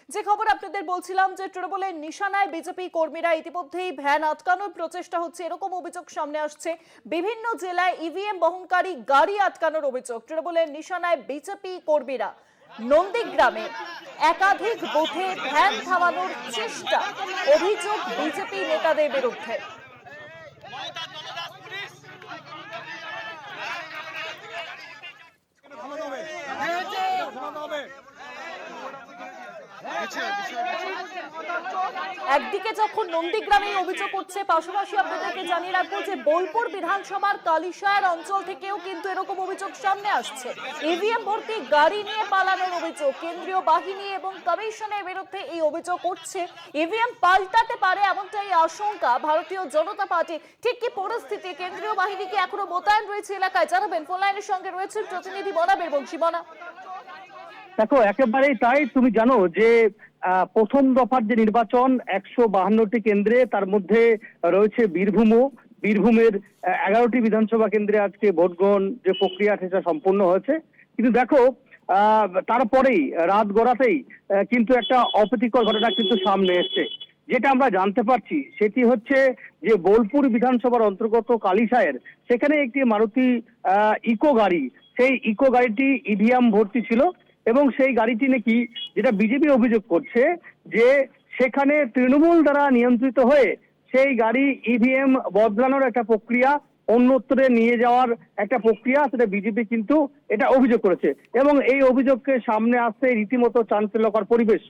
যে খবর আপনাদের বলছিলাম যে তৃণমূলের নিশানায় বিজেপি কর্মীরা ইতিমধ্যেই ভ্যান আটকানোর প্রচেষ্টা হচ্ছে এরকম অভিযোগ সামনে আসছে। বিভিন্ন জেলায় ইভিএম বহনকারী গাড়ি আটকানোর অভিযোগ। তৃণমূলের নিশানায় বিজেপি কর্মীরা নন্দীগ্রামে একাধিক বুথে ভ্যান থামানোর চেষ্টা, অভিযোগ বিজেপি নেতাদের বিরুদ্ধে। একদিকে যখন নন্দীগ্রামে অভিযোগ হচ্ছে, পাশাপাশি আপনাদেরকে জানিয়ে রাখবো যে বোলপুর বিধানসভার কালিশায়ের অঞ্চল থেকেও কিন্তু এরকম অভিযোগ সামনে আসছে। ইভিএম ভর্তি গাড়ি নিয়ে পালানোর অভিযোগ, কেন্দ্রীয় বাহিনী এবং কমিশনের বিরুদ্ধে এই অভিযোগ উঠছে। ইভিএম পাল্টাতে পারে এমনটাই আশঙ্কা ভারতীয় জনতা পার্টি। ঠিক কি পরিস্থিতি, কেন্দ্রীয় বাহিনী কি এখনো মোতায়েন রয়েছে এলাকায়, জানাবেন। ফোন লাইনের সঙ্গে রয়েছেন প্রতিনিধি মনাবের বংশী। মনা, দেখো, একেবারেই তাই। তুমি জানো যে প্রথম দফার যে নির্বাচন 152টি কেন্দ্রে, তার মধ্যে রয়েছে বীরভূমের 11টি বিধানসভা কেন্দ্রে আজকে ভোট গ্রহণ যে প্রক্রিয়া সেটা সম্পূর্ণ হয়েছে। কিন্তু দেখো, তারপরেই রাত গড়াতেই কিন্তু একটা অপ্রীতিকর ঘটনা কিন্তু সামনে এসছে। যেটা আমরা জানতে পারছি সেটি হচ্ছে যে বোলপুর বিধানসভার অন্তর্গত কালিশায়ের সেখানে একটি মারুতি ইকো গাড়ি, সেই ইকো গাড়িটি ইভিএম ভর্তি ছিল এবং সেই গাড়িটি নাকি, যেটা বিজেপি অভিযোগ করছে, যে সেখানে তৃণমূল দ্বারা নিয়ন্ত্রিত হয়ে সেই গাড়ি ইভিএম বদলানোর একটা প্রক্রিয়া, অন্যত্রে নিয়ে যাওয়ার একটা প্রক্রিয়া, সেটা বিজেপি কিন্তু এটা অভিযোগ করেছে। এবং এই অভিযোগকে সামনে আসতে রীতিমতো চাঞ্চল্যকর পরিবেশ।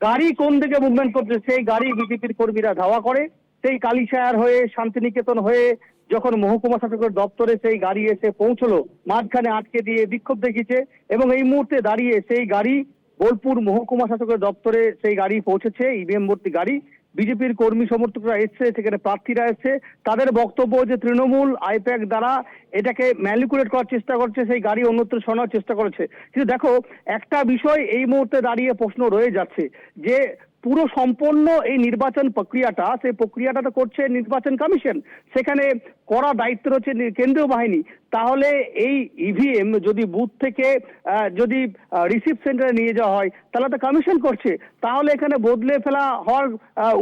গাড়ি কোন দিকে মুভমেন্ট করছে সেই গাড়ি বিজেপির কর্মীরা ধাওয়া করে, সেই কালিশায়ার হয়ে শান্তিনিকেতন হয়ে যখন মহকুমা শাসকের দপ্তরে সেই গাড়ি এসে পৌঁছলো, মাঝখানে আটকে দিয়ে বিক্ষোভ দেখিয়েছে এবং এই মুহূর্তে দাঁড়িয়ে সেই গাড়ি বোলপুর মহকুমা শাসকের দপ্তরে সেই গাড়ি পৌঁছেছে, ইভিএম ভর্তি গাড়ি। বিজেপির কর্মী সমর্থকরা এসছে, সেখানে প্রার্থীরা এসছে। তাদের বক্তব্য যে তৃণমূল আইপ্যাক দ্বারা এটাকে ম্যানিপুলেট করার চেষ্টা করছে, সেই গাড়ি অন্যত্র সরানোর চেষ্টা করেছে। কিন্তু দেখো, একটা বিষয় এই মুহূর্তে দাঁড়িয়ে প্রশ্ন রয়ে যাচ্ছে যে পুরো সম্পন্ন এই নির্বাচন প্রক্রিয়াটা, সেই প্রক্রিয়াটা তো করছে নির্বাচন কমিশন, সেখানে কড়া দায়িত্ব রয়েছে কেন্দ্রীয় বাহিনী। তাহলে এই ইভিএম যদি বুথ থেকে যদি রিসিভ সেন্টারে নিয়ে যাওয়া হয় তাহলে তো কমিশন করছে, তাহলে এখানে বদলে ফেলা হওয়ার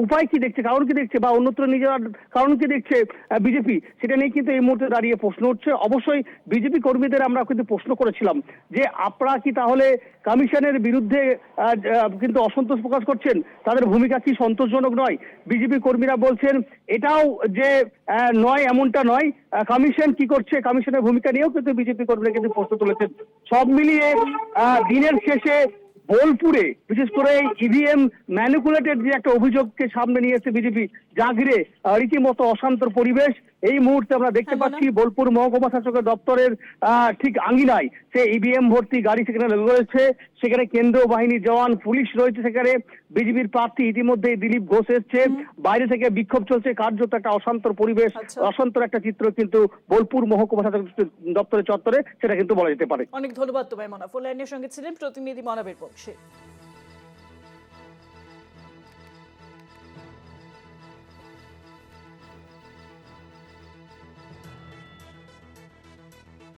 উপায় কি দেখছে, কারণ কি দেখছে, বা অন্যত্র নিয়ে যাওয়ার কারণ কি দেখছে বিজেপি, সেটা নিয়ে কিন্তু এই মুহূর্তে দাঁড়িয়ে প্রশ্ন উঠছে। অবশ্যই বিজেপি কর্মীদের আমরা কিন্তু প্রশ্ন করেছিলাম যে আপনারা কি তাহলে কমিশনের বিরুদ্ধে কিন্তু অসন্তোষ প্রকাশ করছেন, তাদের ভূমিকা কি সন্তোষজনক নয়? বিজেপি কর্মীরা বলছেন এটাও যে নয় এমনটা নয়, কমিশন কি করছে, কমিশনের ভূমিকা নিয়েও কিন্তু বিজেপি কর্মীরা কিন্তু প্রশ্ন তুলেছেন। সব মিলিয়ে দিনের শেষে বোলপুরে বিশেষ করে ইভিএম ম্যানিপুলেটেড যে একটা অভিযোগকে সামনে নিয়েছে বিজেপি, যা ঘিরে রীতিমতো অশান্তর পরিবেশ এই মুহূর্তে আমরা দেখতে পাচ্ছি। বোলপুর মহকুমা শাসকের দপ্তরের ঠিক আঙ্গিনায় সে ইভিএম ভর্তি গাড়ি সেখানে রয়েছে, সেখানে কেন্দ্রীয় বাহিনী জওয়ান, পুলিশ রয়েছে, সেখানে বিজেপির প্রার্থী ইতিমধ্যেই দিলীপ ঘোষ এসছে, বাইরে থেকে বিক্ষোভ চলছে, কার্যত একটা অশান্তর পরিবেশ, অশান্তর একটা চিত্র কিন্তু বোলপুর মহকুমা শাসক দপ্তরের চত্বরে, সেটা কিন্তু বলা যেতে পারে। অনেক ধন্যবাদ তোমায় মনা। ফোন লাইনের সঙ্গে ছিলেন প্রতিনিধি মনাবের বংশী।